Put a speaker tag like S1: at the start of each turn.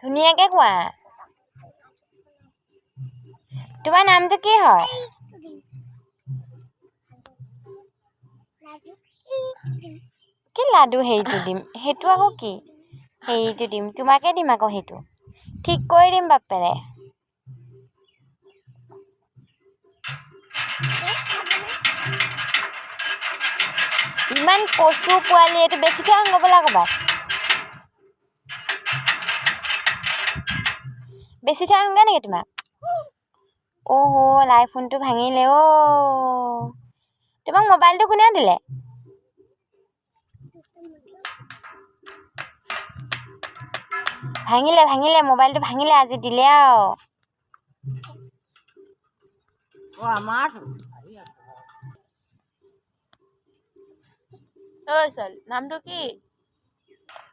S1: ধুনীয়াকে কোৱা। তোমাৰ নামটো কি হয়? কি লাডু হেৰিটো দিম? সেইটো আকৌ কি? হেৰিটো দিম, তোমাকে দিম আকৌ সেইটো। ঠিক কৰি দিম বাপেৰে। ইমান কচু পোৱালি, এইটো বেছি থৈ আহোঁ ব'লা ক'ৰবাত। বেছি থৈ আহোঁগৈ নেকি তোমাক? অ' আইফোনটো ভাঙিলে অ'। তোমাক মোবাইলটো কোনে দিলে? ভাঙিলে মোবাইলটো ভাঙিলে আজি দিলে আৰু। ঐ ছোৱালী, নামটো কি?